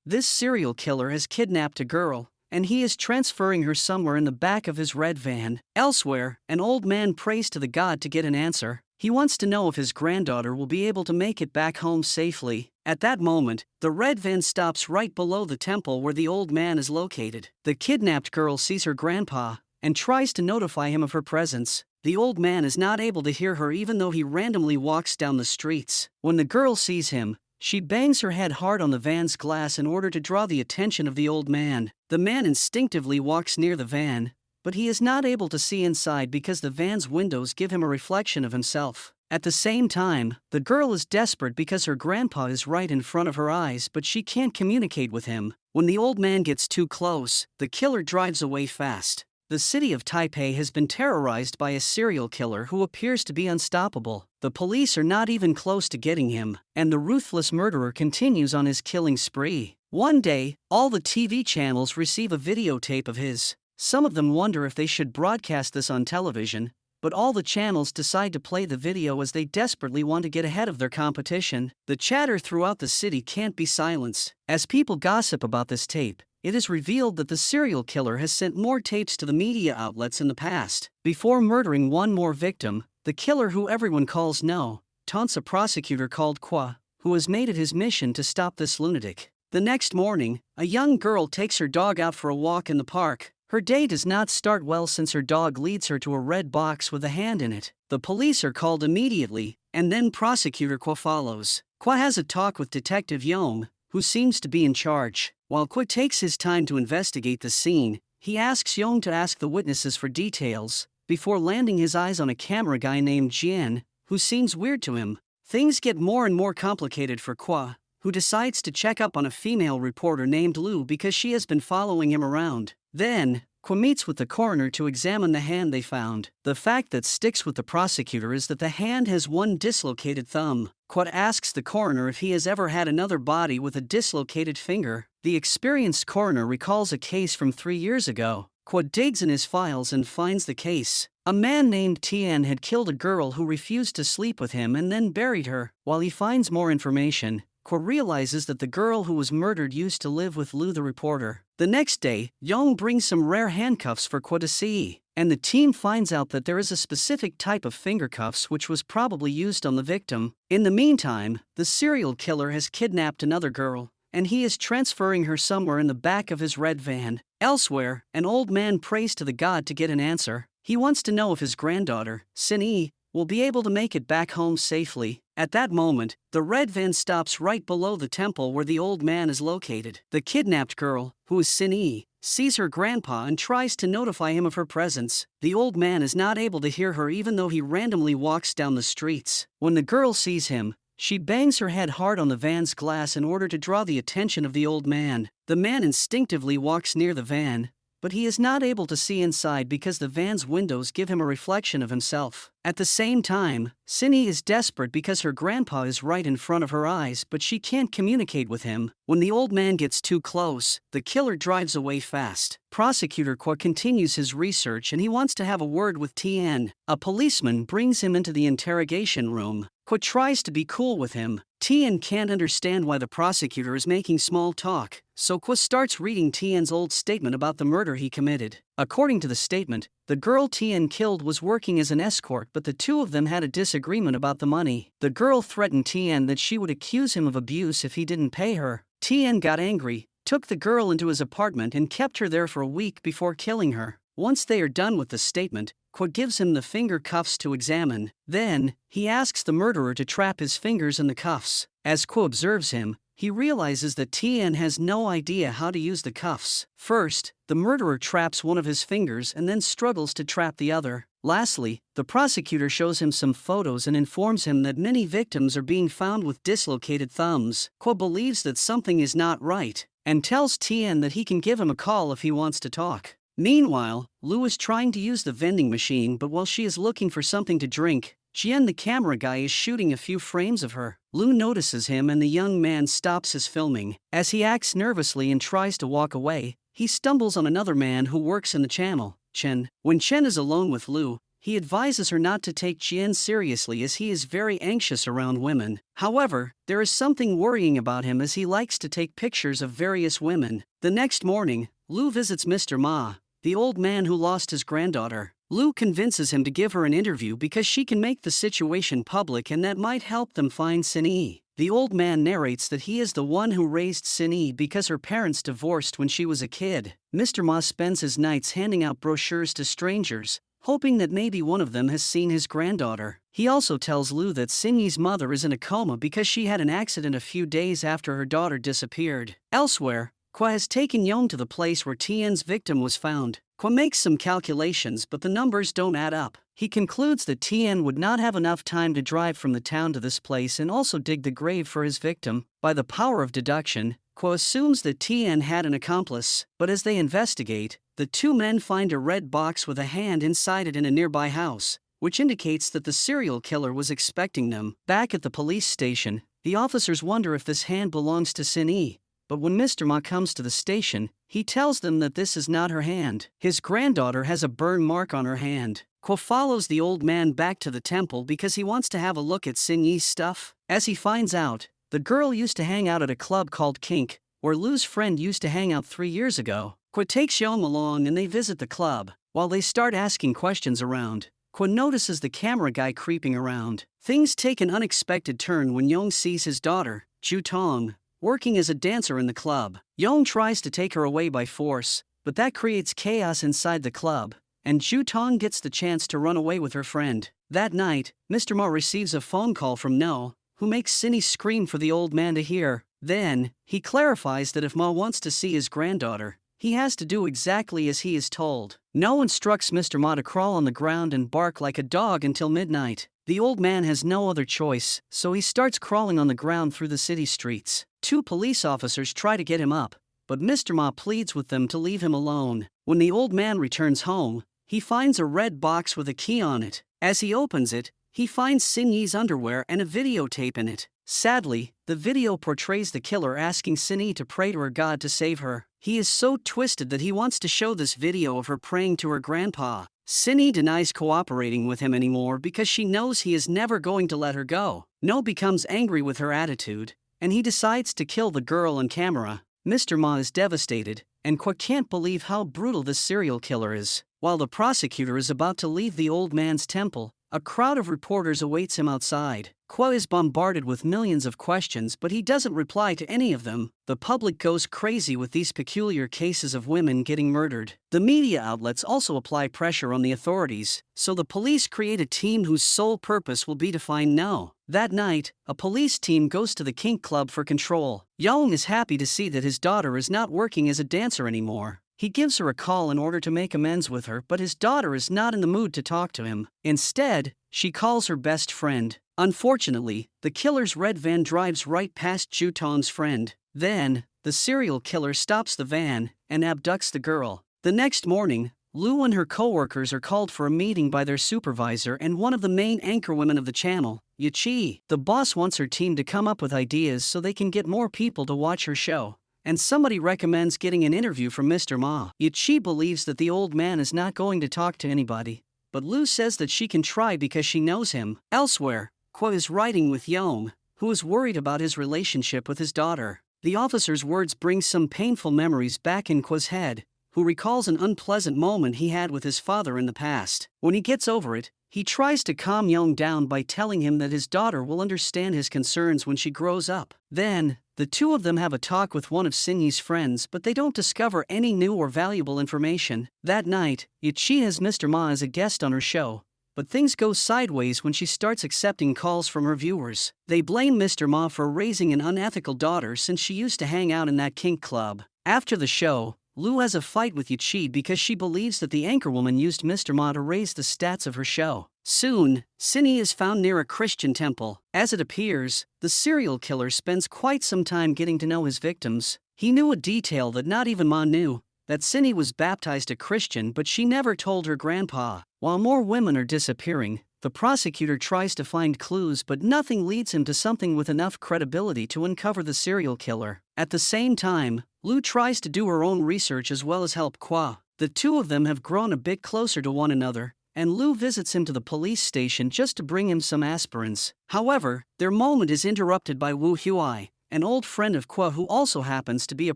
This serial killer has kidnapped a girl, and he is transferring her somewhere in the back of his red van. Elsewhere, an old man prays to the god to get an answer. He wants to know if his granddaughter will be able to make it back home safely. At that moment, the red van stops right below the temple where the old man is located. The kidnapped girl sees her grandpa and tries to notify him of her presence. The old man is not able to hear her even though he randomly walks down the streets. When the girl sees him, she bangs her head hard on the van's glass in order to draw the attention of the old man. The man instinctively walks near the van, but he is not able to see inside because the van's windows give him a reflection of himself. At the same time, the girl is desperate because her grandpa is right in front of her eyes, but she can't communicate with him. When the old man gets too close, the killer drives away fast. The city of Taipei has been terrorized by a serial killer who appears to be unstoppable. The police are not even close to getting him, and the ruthless murderer continues on his killing spree. One day, all the TV channels receive a videotape of his. Some of them wonder if they should broadcast this on television, but all the channels decide to play the video as they desperately want to get ahead of their competition. The chatter throughout the city can't be silenced. As people gossip about this tape, it is revealed that the serial killer has sent more tapes to the media outlets in the past. Before murdering one more victim, the killer, who everyone calls No, taunts a prosecutor called Qua, who has made it his mission to stop this lunatic. The next morning, a young girl takes her dog out for a walk in the park. Her day does not start well since her dog leads her to a red box with a hand in it. The police are called immediately, and then prosecutor Qua follows. Qua has a talk with Detective Yong, who seems to be in charge. While Qua takes his time to investigate the scene, he asks Yong to ask the witnesses for details, before landing his eyes on a camera guy named Jian, who seems weird to him. Things get more and more complicated for Qua, who decides to check up on a female reporter named Lu because she has been following him around. Then, Qua meets with the coroner to examine the hand they found. The fact that sticks with the prosecutor is that the hand has one dislocated thumb. Qua asks the coroner if he has ever had another body with a dislocated finger. The experienced coroner recalls a case from 3 years ago. Qua digs in his files and finds the case. A man named Tian had killed a girl who refused to sleep with him and then buried her. While he finds more information, Qua realizes that the girl who was murdered used to live with Lu the reporter. The next day, Yong brings some rare handcuffs for Qua to see, and the team finds out that there is a specific type of finger cuffs which was probably used on the victim. In the meantime, the serial killer has kidnapped another girl, and he is transferring her somewhere in the back of his red van. Elsewhere, an old man prays to the god to get an answer. He wants to know if his granddaughter, Sin-Yi, will be able to make it back home safely. At that moment, the red van stops right below the temple where the old man is located. The kidnapped girl, who is Sin-Yi, sees her grandpa and tries to notify him of her presence. The old man is not able to hear her even though he randomly walks down the streets. When the girl sees him, she bangs her head hard on the van's glass in order to draw the attention of the old man. The man instinctively walks near the van, but he is not able to see inside because the van's windows give him a reflection of himself. At the same time, Sin-Yi is desperate because her grandpa is right in front of her eyes, but she can't communicate with him. When the old man gets too close, the killer drives away fast. Prosecutor Qua continues his research and he wants to have a word with Tian. A policeman brings him into the interrogation room. Qua tries to be cool with him. Tian can't understand why the prosecutor is making small talk, so Qua starts reading Tian's old statement about the murder he committed. According to the statement, the girl Tian killed was working as an escort, but the two of them had a disagreement about the money. The girl threatened Tian that she would accuse him of abuse if he didn't pay her. Tian got angry, took the girl into his apartment and kept her there for a week before killing her. Once they are done with the statement, Qua gives him the finger cuffs to examine. Then, he asks the murderer to trap his fingers in the cuffs. As Qua observes him, he realizes that Tian has no idea how to use the cuffs. First, the murderer traps one of his fingers and then struggles to trap the other. Lastly, the prosecutor shows him some photos and informs him that many victims are being found with dislocated thumbs. Qua believes that something is not right, and tells Tian that he can give him a call if he wants to talk. Meanwhile, Lu is trying to use the vending machine, but while she is looking for something to drink, Jian the camera guy is shooting a few frames of her. Lu notices him and the young man stops his filming. As he acts nervously and tries to walk away, he stumbles on another man who works in the channel, Chen. When Chen is alone with Lu, he advises her not to take Chien seriously as he is very anxious around women. However, there is something worrying about him as he likes to take pictures of various women. The next morning, Lu visits Mr. Ma, the old man who lost his granddaughter. Lu convinces him to give her an interview because she can make the situation public and that might help them find Sin-Yi. The old man narrates that he is the one who raised Sin-Yi because her parents divorced when she was a kid. Mr. Ma spends his nights handing out brochures to strangers, hoping that maybe one of them has seen his granddaughter. He also tells Lu that Sin-Yi's mother is in a coma because she had an accident a few days after her daughter disappeared. Elsewhere, Kwa has taken Yong to the place where Tien's victim was found. Kwa makes some calculations but the numbers don't add up. He concludes that Tien would not have enough time to drive from the town to this place and also dig the grave for his victim. By the power of deduction, Kwa assumes that Tien had an accomplice, but as they investigate, the two men find a red box with a hand inside it in a nearby house, which indicates that the serial killer was expecting them. Back at the police station, the officers wonder if this hand belongs to Sin-Yi. But when Mr. Ma comes to the station, he tells them that this is not her hand. His granddaughter has a burn mark on her hand. Kwa follows the old man back to the temple because he wants to have a look at Sin-Yi's stuff. As he finds out, the girl used to hang out at a club called Kink, where Lu's friend used to hang out 3 years ago. Kwa takes Yong along and they visit the club. While they start asking questions around, Kwa notices the camera guy creeping around. Things take an unexpected turn when Yong sees his daughter, Ju Tong, working as a dancer in the club. Yong tries to take her away by force, but that creates chaos inside the club, and Ju Tong gets the chance to run away with her friend. That night, Mr. Ma receives a phone call from No, who makes Sin-Yi scream for the old man to hear. Then, he clarifies that if Ma wants to see his granddaughter, he has to do exactly as he is told. No instructs Mr. Ma to crawl on the ground and bark like a dog until midnight. The old man has no other choice, so he starts crawling on the ground through the city streets. 2 police officers try to get him up, but Mr. Ma pleads with them to leave him alone. When the old man returns home, he finds a red box with a key on it. As he opens it, he finds Sin-Yi's underwear and a videotape in it. Sadly, the video portrays the killer asking Sin-Yi to pray to her God to save her. He is so twisted that he wants to show this video of her praying to her grandpa. Sin-Yi denies cooperating with him anymore because she knows he is never going to let her go. No becomes angry with her attitude, and he decides to kill the girl on camera. Mr. Ma is devastated, and Kwa can't believe how brutal this serial killer is. While the prosecutor is about to leave the old man's temple, a crowd of reporters awaits him outside. Kwa is bombarded with millions of questions, but he doesn't reply to any of them. The public goes crazy with these peculiar cases of women getting murdered. The media outlets also apply pressure on the authorities, so the police create a team whose sole purpose will be to find No. That night, a police team goes to the Kink Club for control. Young is happy to see that his daughter is not working as a dancer anymore. He gives her a call in order to make amends with her, but his daughter is not in the mood to talk to him. Instead, she calls her best friend. Unfortunately, the killer's red van drives right past Ju Tong's friend. Then, the serial killer stops the van and abducts the girl. The next morning, Lu and her co-workers are called for a meeting by their supervisor and one of the main anchorwomen of the channel, Yachi. The boss wants her team to come up with ideas so they can get more people to watch her show. And somebody recommends getting an interview from Mr. Ma. Yachi believes that the old man is not going to talk to anybody, but Lu says that she can try because she knows him. Elsewhere, Kwa is riding with Yong, who is worried about his relationship with his daughter. The officer's words bring some painful memories back in Kwa's head, who recalls an unpleasant moment he had with his father in the past. When he gets over it, he tries to calm Yong down by telling him that his daughter will understand his concerns when she grows up. Then, the two of them have a talk with one of Sin-Yi's friends, but they don't discover any new or valuable information. That night, Yachi has Mr. Ma as a guest on her show, but things go sideways when she starts accepting calls from her viewers. They blame Mr. Ma for raising an unethical daughter since she used to hang out in that kink club. After the show, Lu has a fight with Yachi because she believes that the anchorwoman used Mr. Ma to raise the stats of her show. Soon, Sin-Yi is found near a Christian temple. As it appears, the serial killer spends quite some time getting to know his victims. He knew a detail that not even Ma knew, that Sin-Yi was baptized a Christian, but she never told her grandpa. While more women are disappearing, the prosecutor tries to find clues, but nothing leads him to something with enough credibility to uncover the serial killer. At the same time, Lu tries to do her own research as well as help Kwa. The two of them have grown a bit closer to one another, and Lu visits him to the police station just to bring him some aspirins. However, their moment is interrupted by Wu Huai, an old friend of Kwa who also happens to be a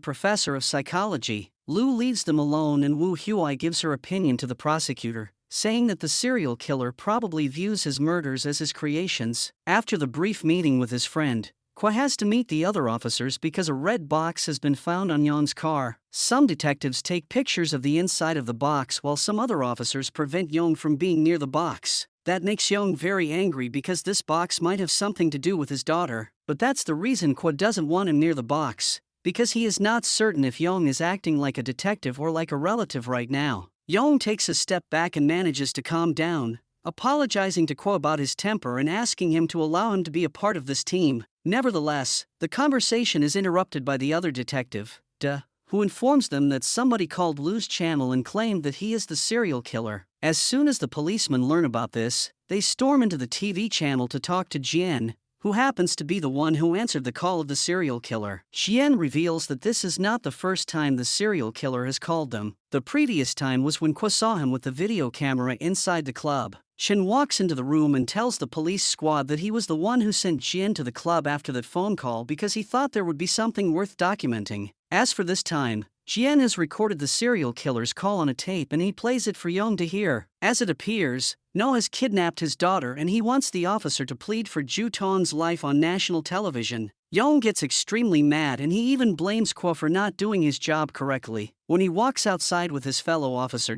professor of psychology. Lu leaves them alone and Wu Huai gives her opinion to the prosecutor, saying that the serial killer probably views his murders as his creations. After the brief meeting with his friend, Kwa has to meet the other officers because a red box has been found on Yong's car. Some detectives take pictures of the inside of the box while some other officers prevent Yong from being near the box. That makes Yong very angry because this box might have something to do with his daughter, but that's the reason Kwa doesn't want him near the box, because he is not certain if Yong is acting like a detective or like a relative right now. Yong takes a step back and manages to calm down, apologizing to Kwa about his temper and asking him to allow him to be a part of this team. Nevertheless, the conversation is interrupted by the other detective, who informs them that somebody called Lu's channel and claimed that he is the serial killer. As soon as the policemen learn about this, they storm into the TV channel to talk to Jian, who happens to be the one who answered the call of the serial killer. Jian reveals that this is not the first time the serial killer has called them. The previous time was when Kwa saw him with the video camera inside the club. Chen walks into the room and tells the police squad that he was the one who sent Jian to the club after that phone call because he thought there would be something worth documenting. As for this time, Jian has recorded the serial killer's call on a tape and he plays it for Yong to hear. As it appears, No has kidnapped his daughter and he wants the officer to plead for Ju Tong's life on national television. Yong gets extremely mad and he even blames Kwa for not doing his job correctly. When he walks outside with his fellow officer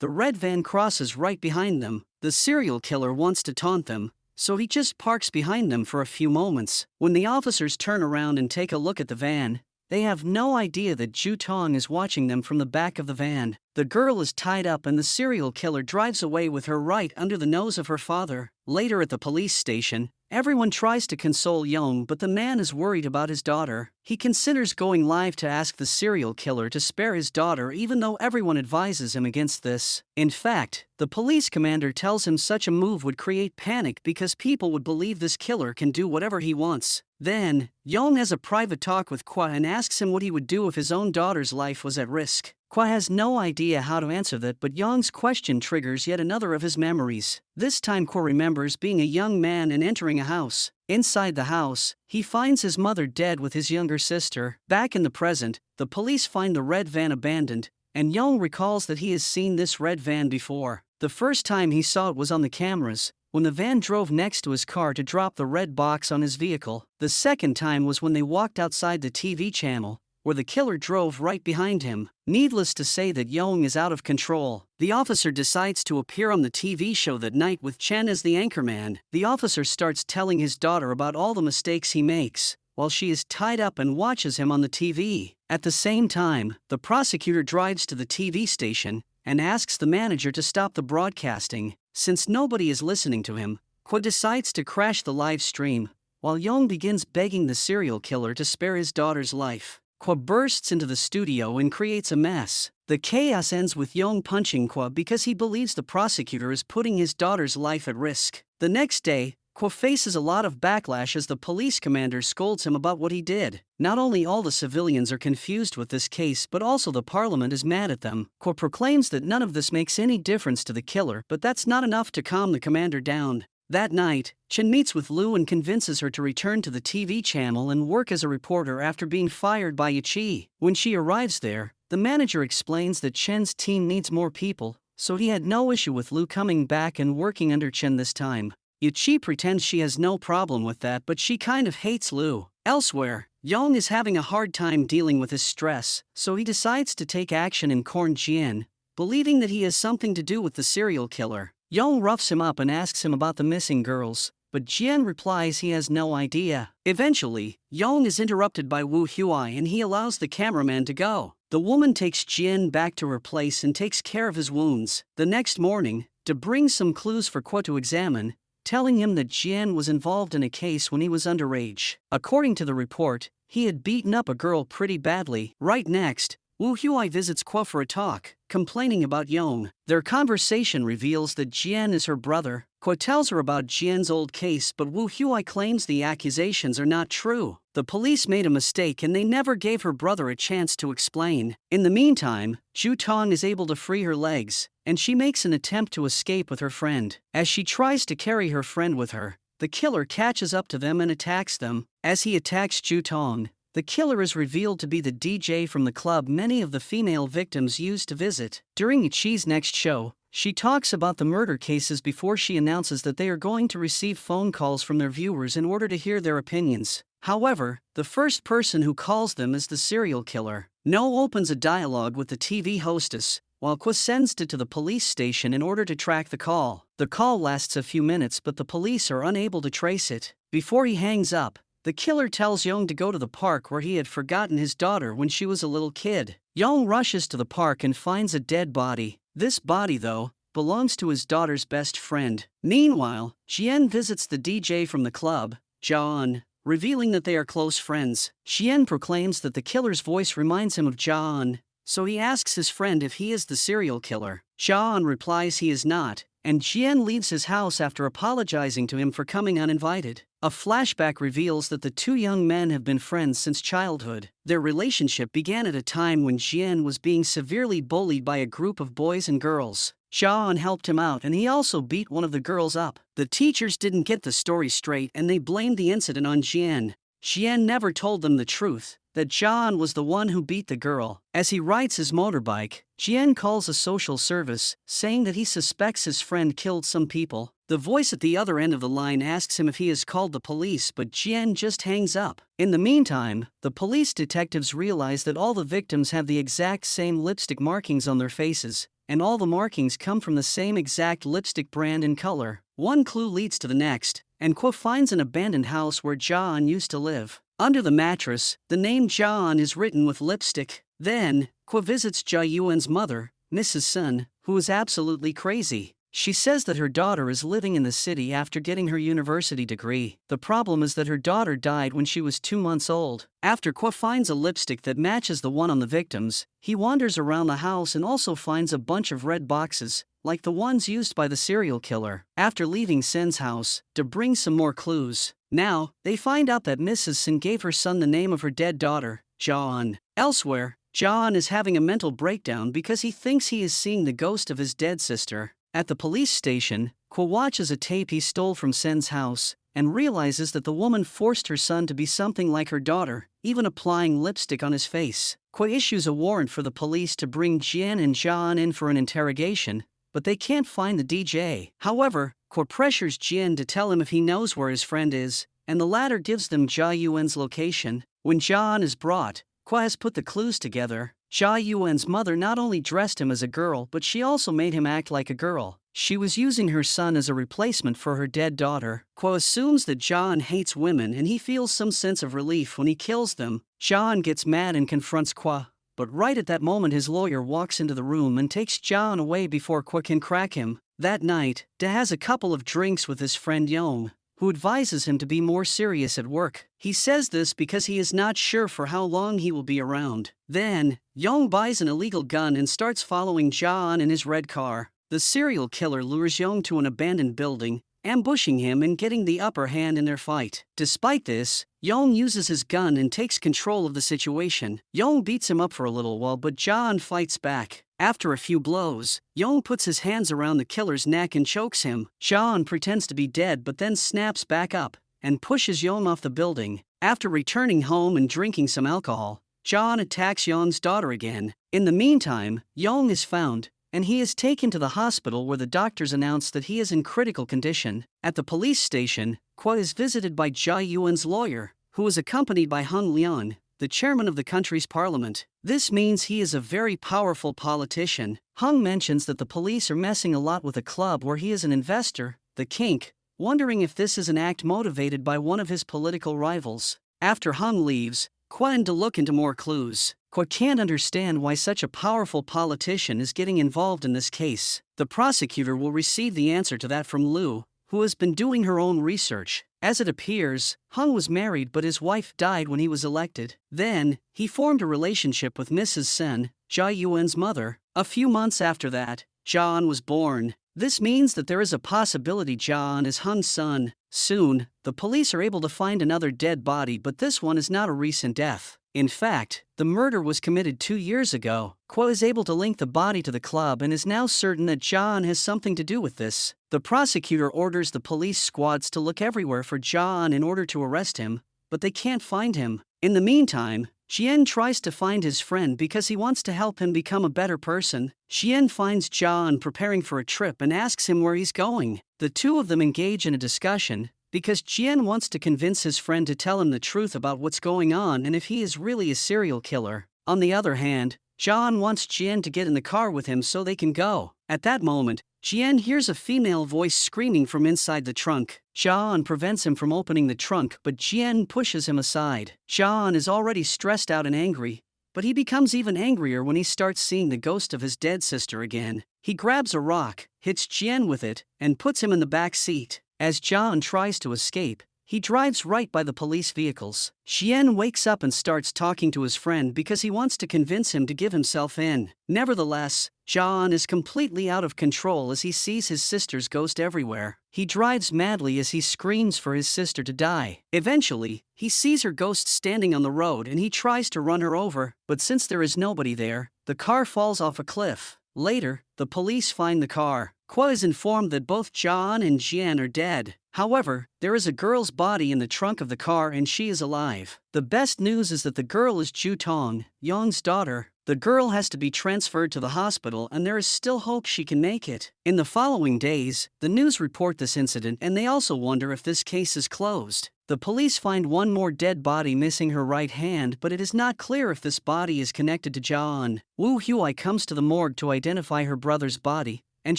the red van crosses right behind them. The serial killer wants to taunt them, so he just parks behind them for a few moments. When the officers turn around and take a look at the van, they have no idea that Ju Tong is watching them from the back of the van. The girl is tied up and the serial killer drives away with her right under the nose of her father. Later at the police station, everyone tries to console Yong, but the man is worried about his daughter. He considers going live to ask the serial killer to spare his daughter even though everyone advises him against this. In fact, the police commander tells him such a move would create panic because people would believe this killer can do whatever he wants. Then, Yong has a private talk with Kwa and asks him what he would do if his own daughter's life was at risk. Kwa has no idea how to answer that, but Yong's question triggers yet another of his memories. This time Kwa remembers being a young man and entering a house. Inside the house, he finds his mother dead with his younger sister. Back in the present, the police find the red van abandoned, and Yong recalls that he has seen this red van before. The first time he saw it was on the cameras, when the van drove next to his car to drop the red box on his vehicle. The second time was when they walked outside the TV channel, where the killer drove right behind him. Needless to say that Yong is out of control. The officer decides to appear on the TV show that night with Chen as the anchorman. The officer starts telling his daughter about all the mistakes he makes, while she is tied up and watches him on the TV. At the same time, the prosecutor drives to the TV station and asks the manager to stop the broadcasting. Since nobody is listening to him, Kwa decides to crash the live stream, while Yong begins begging the serial killer to spare his daughter's life. Kwa bursts into the studio and creates a mess. The chaos ends with Yong punching Kwa because he believes the prosecutor is putting his daughter's life at risk. The next day, Kwa faces a lot of backlash as the police commander scolds him about what he did. Not only all the civilians are confused with this case, but also the parliament is mad at them. Kwa proclaims that none of this makes any difference to the killer, but that's not enough to calm the commander down. That night, Chen meets with Lu and convinces her to return to the TV channel and work as a reporter after being fired by Yichi. When she arrives there, the manager explains that Chen's team needs more people, so he had no issue with Lu coming back and working under Chen this time. Yichi pretends she has no problem with that, but she kind of hates Lu. Elsewhere, Yong is having a hard time dealing with his stress, so he decides to take action and corner Jian, believing that he has something to do with the serial killer. Yong roughs him up and asks him about the missing girls, but Jian replies he has no idea. Eventually, Yong is interrupted by Wu Huai and he allows the cameraman to go. The woman takes Jian back to her place and takes care of his wounds. The next morning, De brings some clues for Kwa to examine, telling him that Jian was involved in a case when he was underage. According to the report, he had beaten up a girl pretty badly. Right next, Wu Huai visits Kwa for a talk, complaining about Yong. Their conversation reveals that Jian is her brother. Kwa tells her about Jian's old case, but Wu Huai claims the accusations are not true. The police made a mistake and they never gave her brother a chance to explain. In the meantime, Ju Tong is able to free her legs, and she makes an attempt to escape with her friend. As she tries to carry her friend with her, the killer catches up to them and attacks them. As he attacks Ju Tong, the killer is revealed to be the DJ from the club many of the female victims used to visit. During Chi's next show, she talks about the murder cases before she announces that they are going to receive phone calls from their viewers in order to hear their opinions. However, the first person who calls them is the serial killer. No opens a dialogue with the TV hostess, while Kwa sends it to the police station in order to track the call. The call lasts a few minutes but the police are unable to trace it. Before he hangs up, the killer tells Young to go to the park where he had forgotten his daughter when she was a little kid. Young rushes to the park and finds a dead body. This body, though, belongs to his daughter's best friend. Meanwhile, Jian visits the DJ from the club, Jaon, revealing that they are close friends. Jian proclaims that the killer's voice reminds him of Jaon, so he asks his friend if he is the serial killer. Jaon replies he is not, and Jian leaves his house after apologizing to him for coming uninvited. A flashback reveals that the two young men have been friends since childhood. Their relationship began at a time when Jian was being severely bullied by a group of boys and girls. Jaon helped him out and he also beat one of the girls up. The teachers didn't get the story straight and they blamed the incident on Jian. Jian never told them the truth, that Jaon was the one who beat the girl. As he rides his motorbike, Jian calls a social service, saying that he suspects his friend killed some people. The voice at the other end of the line asks him if he has called the police, but Jian just hangs up. In the meantime, the police detectives realize that all the victims have the exact same lipstick markings on their faces, and all the markings come from the same exact lipstick brand and color. One clue leads to the next, and Kwa finds an abandoned house where Jaon used to live. Under the mattress, the name Jaon is written with lipstick. Then, Kwa visits Jia Yuan's mother, Mrs. Sun, who is absolutely crazy. She says that her daughter is living in the city after getting her university degree. The problem is that her daughter died when she was 2 months old. After Kwa finds a lipstick that matches the one on the victims, he wanders around the house and also finds a bunch of red boxes, like the ones used by the serial killer. After leaving Sen's house, to bring some more clues. Now, they find out that Mrs. Sen gave her son the name of her dead daughter, Jaon. Elsewhere, Jaon is having a mental breakdown because he thinks he is seeing the ghost of his dead sister. At the police station, Kwa watches a tape he stole from Sen's house, and realizes that the woman forced her son to be something like her daughter, even applying lipstick on his face. Kwa issues a warrant for the police to bring Jian and Jaon in for an interrogation, but they can't find the DJ. However, Kwa pressures Jian to tell him if he knows where his friend is, and the latter gives them Jia Yuan's location. When Jaon is brought, Kwa has put the clues together. Jia Yuan's mother not only dressed him as a girl but she also made him act like a girl. She was using her son as a replacement for her dead daughter. Kwa assumes that Jaon hates women and he feels some sense of relief when he kills them. Jaon gets mad and confronts Kwa, but right at that moment his lawyer walks into the room and takes Jaon away before Kwa can crack him. That night, Da has a couple of drinks with his friend Yong, who advises him to be more serious at work. He says this because he is not sure for how long he will be around. Then, Yong buys an illegal gun and starts following Jaon in his red car. The serial killer lures Yong to an abandoned building, ambushing him and getting the upper hand in their fight. Despite this, Yong uses his gun and takes control of the situation. Yong beats him up for a little while but Jaon fights back. After a few blows, Yong puts his hands around the killer's neck and chokes him. Jaon pretends to be dead but then snaps back up and pushes Yong off the building. After returning home and drinking some alcohol, Jaon attacks Yong's daughter again. In the meantime, Yong is found, and he is taken to the hospital where the doctors announce that he is in critical condition. At the police station, Kwa is visited by Jia Yuan's lawyer, who is accompanied by Hung Lian, the chairman of the country's parliament. This means he is a very powerful politician. Hung mentions that the police are messing a lot with a club where he is an investor, the Kink, wondering if this is an act motivated by one of his political rivals. After Hung leaves, Kwa and to look into more clues. Kwa can't understand why such a powerful politician is getting involved in this case. The prosecutor will receive the answer to that from Lu, who has been doing her own research. As it appears, Hung was married but his wife died when he was elected. Then, he formed a relationship with Mrs. Sen, Jia Yuan's mother. A few months after that, Jaon was born. This means that there is a possibility John is Hung's son. Soon, the police are able to find another dead body, but this one is not a recent death. In fact, the murder was committed 2 years ago. Kwa is able to link the body to the club and is now certain that John has something to do with this. The prosecutor orders the police squads to look everywhere for John in order to arrest him, but they can't find him. In the meantime, Jian tries to find his friend because he wants to help him become a better person. Jian finds John preparing for a trip and asks him where he's going. The two of them engage in a discussion, because Jian wants to convince his friend to tell him the truth about what's going on and if he is really a serial killer. On the other hand, John wants Jian to get in the car with him so they can go. At that moment, Jian hears a female voice screaming from inside the trunk. John prevents him from opening the trunk, but Jian pushes him aside. John is already stressed out and angry, but he becomes even angrier when he starts seeing the ghost of his dead sister again. He grabs a rock, hits Jian with it, and puts him in the back seat. As John tries to escape, he drives right by the police vehicles. Jian wakes up and starts talking to his friend because he wants to convince him to give himself in. Nevertheless, John is completely out of control as he sees his sister's ghost everywhere. He drives madly as he screams for his sister to die. Eventually, he sees her ghost standing on the road and he tries to run her over, but since there is nobody there, the car falls off a cliff. Later, the police find the car. Kwa is informed that both John and Jian are dead. However, there is a girl's body in the trunk of the car and she is alive. The best news is that the girl is Ju Tong, Yong's daughter. The girl has to be transferred to the hospital and there is still hope she can make it. In the following days, the news report this incident and they also wonder if this case is closed. The police find one more dead body missing her right hand, but it is not clear if this body is connected to John. Wu Huai comes to the morgue to identify her brother's body, and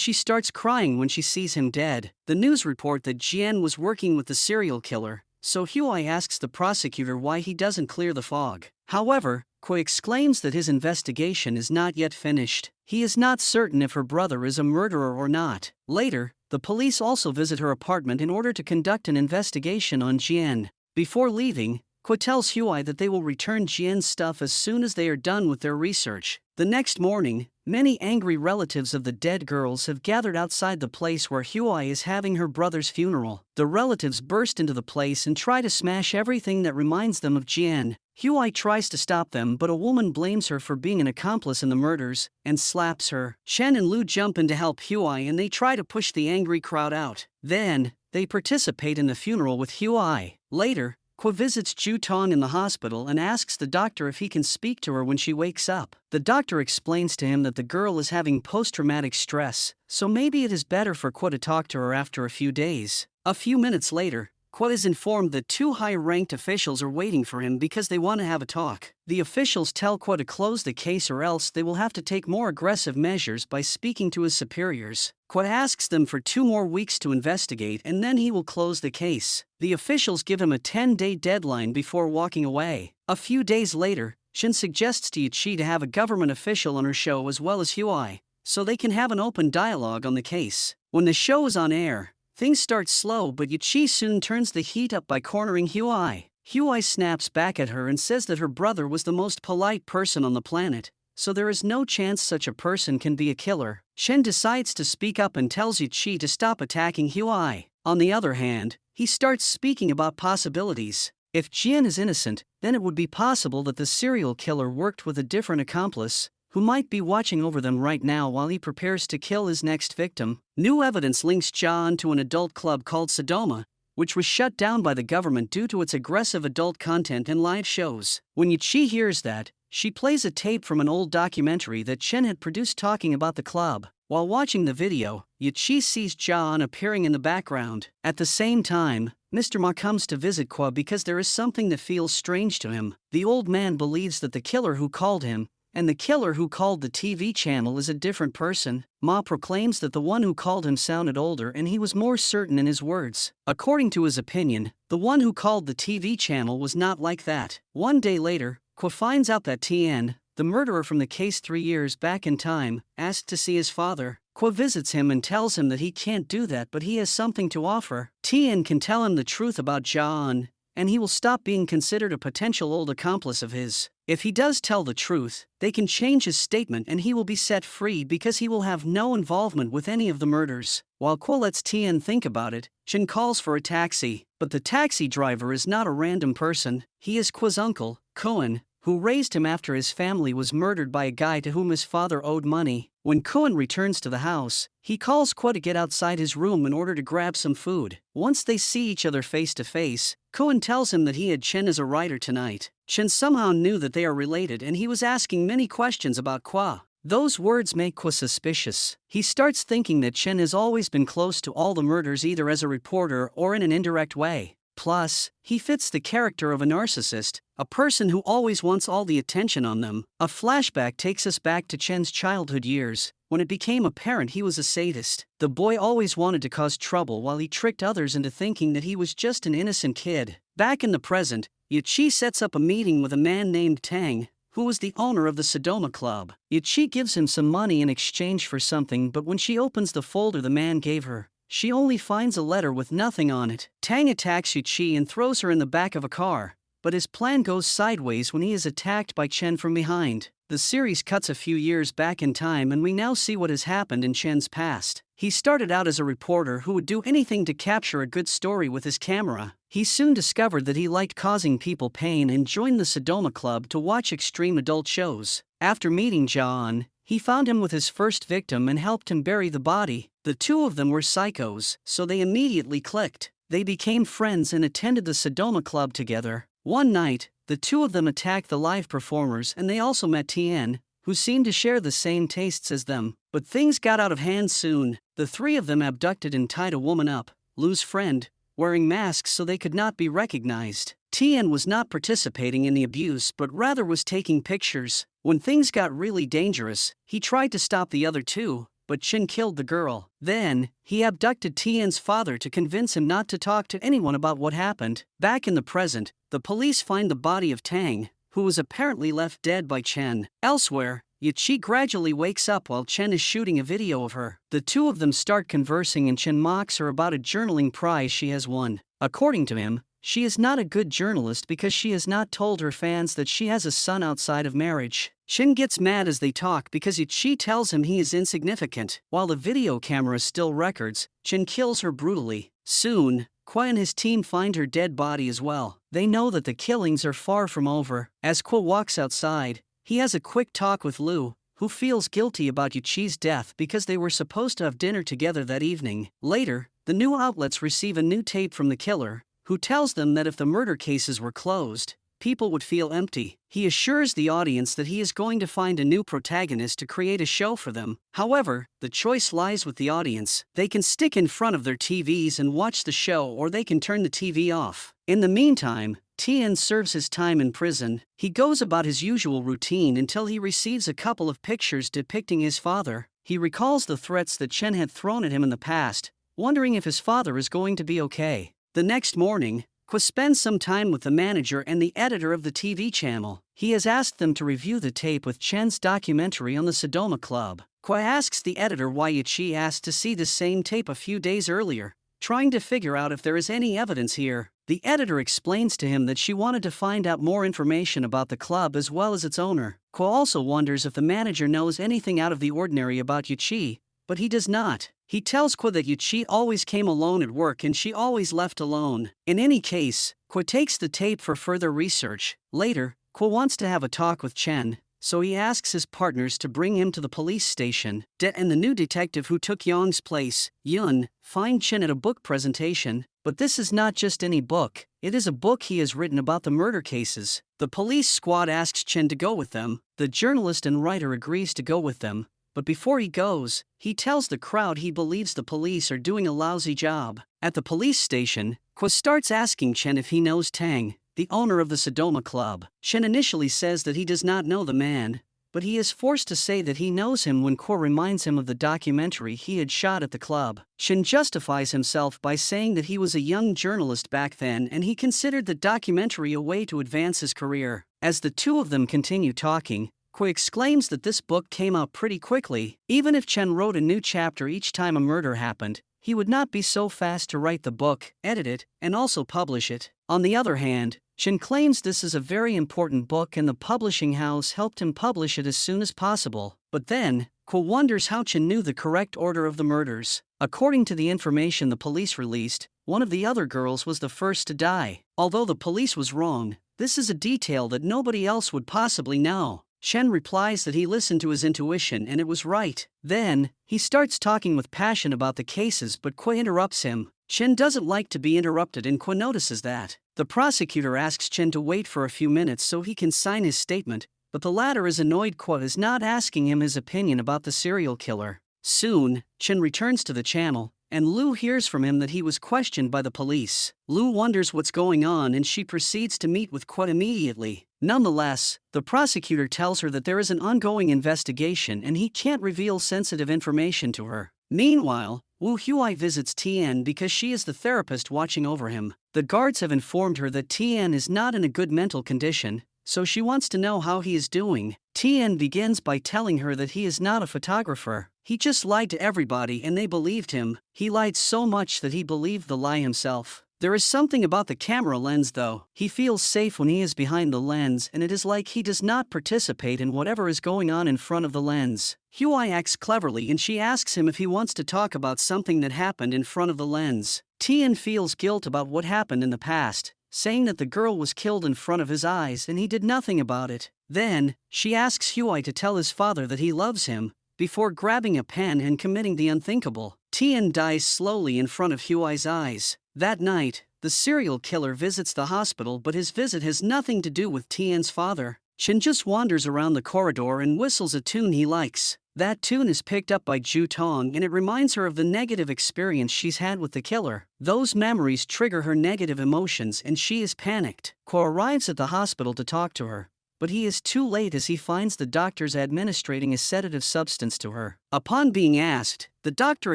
she starts crying when she sees him dead. The news report that Jian was working with the serial killer, so Huai asks the prosecutor why he doesn't clear the fog. However, Kui exclaims that his investigation is not yet finished. He is not certain if her brother is a murderer or not. Later, the police also visit her apartment in order to conduct an investigation on Jian. Before leaving, Kui tells Huai that they will return Jian's stuff as soon as they are done with their research. The next morning, many angry relatives of the dead girls have gathered outside the place where Huai is having her brother's funeral. The relatives burst into the place and try to smash everything that reminds them of Jian. Huai tries to stop them, but a woman blames her for being an accomplice in the murders and slaps her. Chen and Lu jump in to help Huai and they try to push the angry crowd out. Then, they participate in the funeral with Huai. Later, Kwa visits Ju Tong in the hospital and asks the doctor if he can speak to her when she wakes up. The doctor explains to him that the girl is having post-traumatic stress, so maybe it is better for Kwa to talk to her after a few days. A few minutes later, Kwa is informed that two high-ranked officials are waiting for him because they want to have a talk. The officials tell Kwa to close the case or else they will have to take more aggressive measures by speaking to his superiors. Kwa asks them for 2 more weeks to investigate and then he will close the case. The officials give him a 10-day deadline before walking away. A few days later, Shin suggests to Yichi to have a government official on her show as well as Huai, so they can have an open dialogue on the case. When the show is on air, things start slow, but Yichi soon turns the heat up by cornering Huai. Huai snaps back at her and says that her brother was the most polite person on the planet, so there is no chance such a person can be a killer. Shen decides to speak up and tells Yichi to stop attacking Huai. On the other hand, he starts speaking about possibilities. If Jian is innocent, then it would be possible that the serial killer worked with a different accomplice, who might be watching over them right now while he prepares to kill his next victim. New evidence links John to an adult club called Sodoma, which was shut down by the government due to its aggressive adult content and live shows. When Yichi hears that, she plays a tape from an old documentary that Chen had produced talking about the club. While watching the video, Yichi sees John appearing in the background. At the same time, Mr. Ma comes to visit Kwa because there is something that feels strange to him. The old man believes that the killer who called him and the killer who called the TV channel is a different person. Ma proclaims that the one who called him sounded older and he was more certain in his words. According to his opinion, the one who called the TV channel was not like that. One day later, Kwa finds out that Tien, the murderer from the case 3 years back in time, asked to see his father. Kwa visits him and tells him that he can't do that but he has something to offer. Tien can tell him the truth about John, and he will stop being considered a potential old accomplice of his. If he does tell the truth, they can change his statement and he will be set free because he will have no involvement with any of the murders. While Kwa lets Tien think about it, Chen calls for a taxi, but the taxi driver is not a random person. He is Kwa's uncle, Koen, who raised him after his family was murdered by a guy to whom his father owed money. When Koen returns to the house, he calls Kwa to get outside his room in order to grab some food. Once they see each other face to face, Koen tells him that he had Chen as a writer tonight. Chen somehow knew that they are related and he was asking many questions about Kwa. Those words make Kwa suspicious. He starts thinking that Chen has always been close to all the murders either as a reporter or in an indirect way. Plus, he fits the character of a narcissist, a person who always wants all the attention on them. A flashback takes us back to Chen's childhood years, when it became apparent he was a sadist. The boy always wanted to cause trouble while he tricked others into thinking that he was just an innocent kid. Back in the present, Yachi sets up a meeting with a man named Tang, who was the owner of the Sodoma Club. Yachi gives him some money in exchange for something, but when she opens the folder the man gave her, she only finds a letter with nothing on it. Tang attacks Yachi and throws her in the back of a car, but his plan goes sideways when he is attacked by Chen from behind. The series cuts a few years back in time and we now see what has happened in Chen's past. He started out as a reporter who would do anything to capture a good story with his camera. He soon discovered that he liked causing people pain and joined the Sodoma Club to watch extreme adult shows. After meeting Jaan, he found him with his first victim and helped him bury the body. The two of them were psychos, so they immediately clicked. They became friends and attended the Sodoma Club together. One night, the two of them attacked the live performers and they also met Tien, who seemed to share the same tastes as them. But things got out of hand soon. The three of them abducted and tied a woman up, Lu's friend, wearing masks so they could not be recognized. Tien was not participating in the abuse but rather was taking pictures. When things got really dangerous, he tried to stop the other two, but Chen killed the girl. Then, he abducted Tien's father to convince him not to talk to anyone about what happened. Back in the present, the police find the body of Tang, who was apparently left dead by Chen. Elsewhere, Yachi gradually wakes up while Chen is shooting a video of her. The two of them start conversing and Chen mocks her about a journaling prize she has won. According to him, she is not a good journalist because she has not told her fans that she has a son outside of marriage. Chen gets mad as they talk because Yachi tells him he is insignificant. While the video camera still records, Chen kills her brutally. Soon, Kwa and his team find her dead body as well. They know that the killings are far from over. As Kwa walks outside, he has a quick talk with Lu, who feels guilty about Yachi's death because they were supposed to have dinner together that evening. Later, the new outlets receive a new tape from the killer, who tells them that if the murder cases were closed, people would feel empty. He assures the audience that he is going to find a new protagonist to create a show for them. However, the choice lies with the audience. They can stick in front of their TVs and watch the show, or they can turn the TV off. In the meantime, Tien serves his time in prison. He goes about his usual routine until he receives a couple of pictures depicting his father. He recalls the threats that Chen had thrown at him in the past, wondering if his father is going to be okay. The next morning, Kwa spends some time with the manager and the editor of the TV channel. He has asked them to review the tape with Chen's documentary on the Sodoma Club. Kwa asks the editor why Yachi asked to see the same tape a few days earlier, trying to figure out if there is any evidence here. The editor explains to him that she wanted to find out more information about the club as well as its owner. Kwa also wonders if the manager knows anything out of the ordinary about Yachi, but he does not. He tells Kwa that Yachi always came alone at work and she always left alone. In any case, Kwa takes the tape for further research. Later, Kwa wants to have a talk with Chen, so he asks his partners to bring him to the police station. Det and the new detective who took Yong's place, Yun, find Chen at a book presentation, but this is not just any book. It is a book he has written about the murder cases. The police squad asks Chen to go with them. The journalist and writer agrees to go with them. But before he goes, he tells the crowd he believes the police are doing a lousy job. At the police station, Kwa starts asking Chen if he knows Tang, the owner of the Sodoma Club. Chen initially says that he does not know the man, but he is forced to say that he knows him when Kwa reminds him of the documentary he had shot at the club. Chen justifies himself by saying that he was a young journalist back then and he considered the documentary a way to advance his career. As the two of them continue talking, Kui exclaims that this book came out pretty quickly. Even if Chen wrote a new chapter each time a murder happened, he would not be so fast to write the book, edit it, and also publish it. On the other hand, Chen claims this is a very important book and the publishing house helped him publish it as soon as possible. But then, Kui wonders how Chen knew the correct order of the murders. According to the information the police released, one of the other girls was the first to die. Although the police was wrong, this is a detail that nobody else would possibly know. Chen replies that he listened to his intuition and it was right. Then, he starts talking with passion about the cases but Kui interrupts him. Chen doesn't like to be interrupted and Kui notices that. The prosecutor asks Chen to wait for a few minutes so he can sign his statement, but the latter is annoyed Kui is not asking him his opinion about the serial killer. Soon, Chen returns to the channel, and Lu hears from him that he was questioned by the police. Lu wonders what's going on and she proceeds to meet with Kui immediately. Nonetheless, the prosecutor tells her that there is an ongoing investigation and he can't reveal sensitive information to her. Meanwhile, Wu Huai visits Tian because she is the therapist watching over him. The guards have informed her that Tian is not in a good mental condition, so she wants to know how he is doing. Tian begins by telling her that he is not a photographer. He just lied to everybody and they believed him. He lied so much that he believed the lie himself. There is something about the camera lens though. He feels safe when he is behind the lens and it is like he does not participate in whatever is going on in front of the lens. Huai acts cleverly and she asks him if he wants to talk about something that happened in front of the lens. Tian feels guilt about what happened in the past, saying that the girl was killed in front of his eyes and he did nothing about it. Then, she asks Huai to tell his father that he loves him, before grabbing a pen and committing the unthinkable. Tian dies slowly in front of Huai's eyes. That night, the serial killer visits the hospital but his visit has nothing to do with Tian's father. Chen just wanders around the corridor and whistles a tune he likes. That tune is picked up by Ju Tong and it reminds her of the negative experience she's had with the killer. Those memories trigger her negative emotions and she is panicked. Kui arrives at the hospital to talk to her, but he is too late as he finds the doctors administrating a sedative substance to her. Upon being asked, the doctor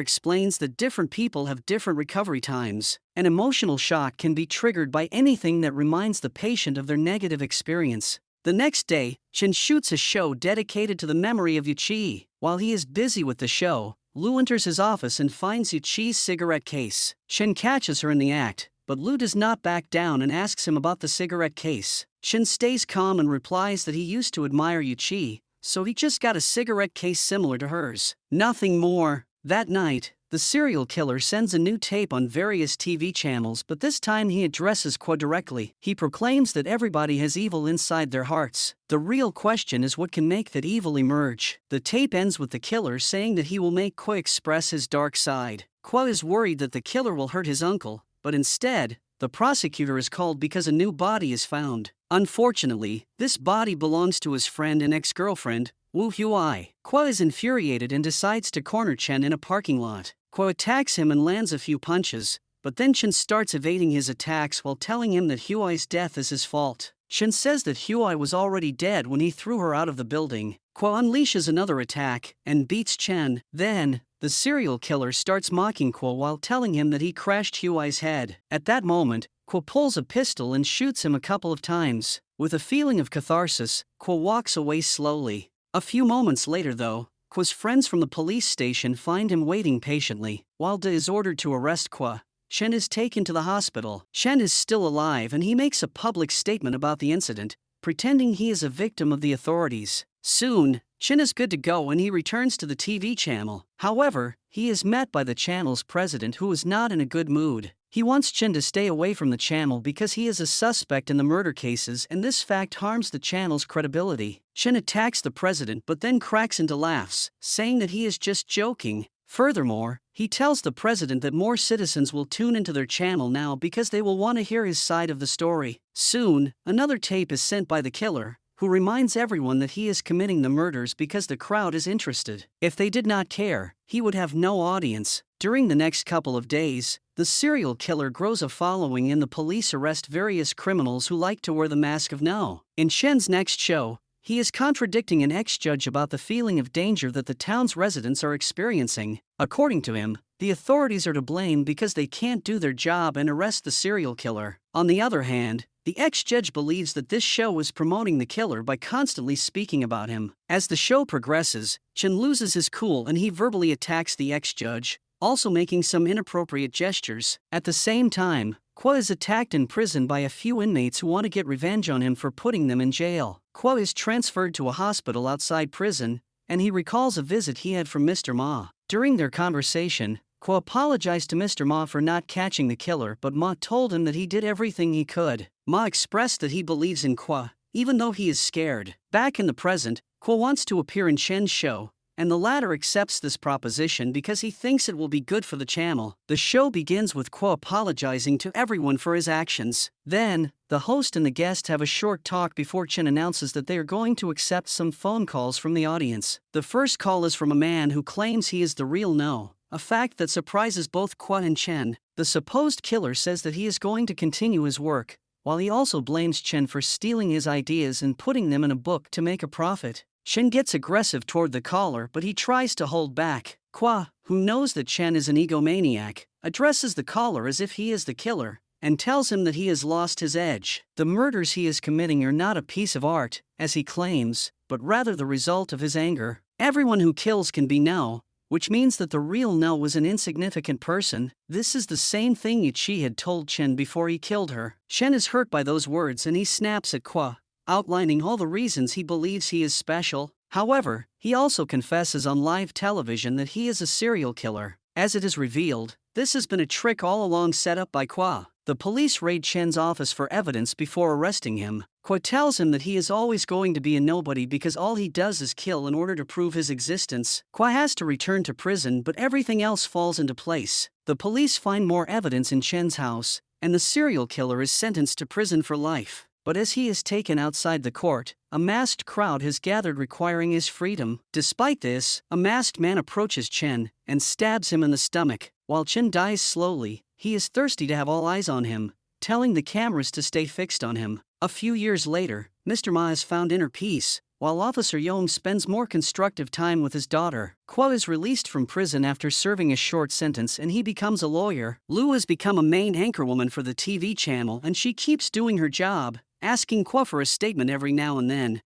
explains that different people have different recovery times. An emotional shock can be triggered by anything that reminds the patient of their negative experience. The next day, Chen shoots a show dedicated to the memory of Yuqi. While he is busy with the show, Lu enters his office and finds Yuqi's cigarette case. Chen catches her in the act, but Lu does not back down and asks him about the cigarette case. Chen stays calm and replies that he used to admire Yuqi, so he just got a cigarette case similar to hers. Nothing more. That night, the serial killer sends a new tape on various TV channels, but this time he addresses Kui directly. He proclaims that everybody has evil inside their hearts. The real question is what can make that evil emerge. The tape ends with the killer saying that he will make Kui express his dark side. Kui is worried that the killer will hurt his uncle, but instead, the prosecutor is called because a new body is found. Unfortunately, this body belongs to his friend and ex-girlfriend, Wu Huai. Kui is infuriated and decides to corner Chen in a parking lot. Kui attacks him and lands a few punches, but then Chen starts evading his attacks while telling him that Huai's death is his fault. Chen says that Huai was already dead when he threw her out of the building. Kui unleashes another attack and beats Chen. Then, the serial killer starts mocking Kui while telling him that he crashed Huai's head. At that moment, Kui pulls a pistol and shoots him a couple of times. With a feeling of catharsis, Kui walks away slowly. A few moments later though, Kui's friends from the police station find him waiting patiently. While De is ordered to arrest Kui, Chen is taken to the hospital. Chen is still alive and he makes a public statement about the incident, pretending he is a victim of the authorities. Soon, Chen is good to go and he returns to the TV channel. However, he is met by the channel's president who is not in a good mood. He wants Chen to stay away from the channel because he is a suspect in the murder cases and this fact harms the channel's credibility. Chen attacks the president but then cracks into laughs, saying that he is just joking. Furthermore, he tells the president that more citizens will tune into their channel now because they will want to hear his side of the story. Soon, another tape is sent by the killer, who reminds everyone that he is committing the murders because the crowd is interested. If they did not care, he would have no audience. During the next couple of days, the serial killer grows a following and the police arrest various criminals who like to wear the mask of no. In Shen's next show, he is contradicting an ex-judge about the feeling of danger that the town's residents are experiencing. According to him, the authorities are to blame because they can't do their job and arrest the serial killer. On the other hand, The ex-judge believes that this show is promoting the killer by constantly speaking about him. As the show progresses, Chen loses his cool and he verbally attacks the ex-judge, also making some inappropriate gestures. At the same time, Kwa is attacked in prison by a few inmates who want to get revenge on him for putting them in jail. Kwa is transferred to a hospital outside prison, and he recalls a visit he had from Mr. Ma. During their conversation, Kwa apologized to Mr. Ma for not catching the killer, but Ma told him that he did everything he could. Ma expressed that he believes in Kwa, even though he is scared. Back in the present, Kwa wants to appear in Chen's show, and the latter accepts this proposition because he thinks it will be good for the channel. The show begins with Kwa apologizing to everyone for his actions. Then, the host and the guest have a short talk before Chen announces that they are going to accept some phone calls from the audience. The first call is from a man who claims he is the real No, a fact that surprises both Kwa and Chen. The supposed killer says that he is going to continue his work, while he also blames Chen for stealing his ideas and putting them in a book to make a profit. Chen gets aggressive toward the caller, but he tries to hold back. Kwa, who knows that Chen is an egomaniac, addresses the caller as if he is the killer, and tells him that he has lost his edge. The murders he is committing are not a piece of art, as he claims, but rather the result of his anger. Everyone who kills can be No, which means that the real No was an insignificant person. This is the same thing Yichi had told Chen before he killed her. Chen is hurt by those words and he snaps at Kwa, outlining all the reasons he believes he is special. However, he also confesses on live television that he is a serial killer. As it is revealed, this has been a trick all along set up by Kwa. The police raid Chen's office for evidence before arresting him. Kwa tells him that he is always going to be a nobody because all he does is kill in order to prove his existence. Kwa has to return to prison, but everything else falls into place. The police find more evidence in Chen's house, and the serial killer is sentenced to prison for life. But as he is taken outside the court, a masked crowd has gathered requiring his freedom. Despite this, a masked man approaches Chen and stabs him in the stomach. While Chen dies slowly, he is thirsty to have all eyes on him, telling the cameras to stay fixed on him. A few years later, Mr. Ma has found inner peace, while Officer Yong spends more constructive time with his daughter. Kwa is released from prison after serving a short sentence and he becomes a lawyer. Lu has become a main anchorwoman for the TV channel and she keeps doing her job, asking Kwa for a statement every now and then.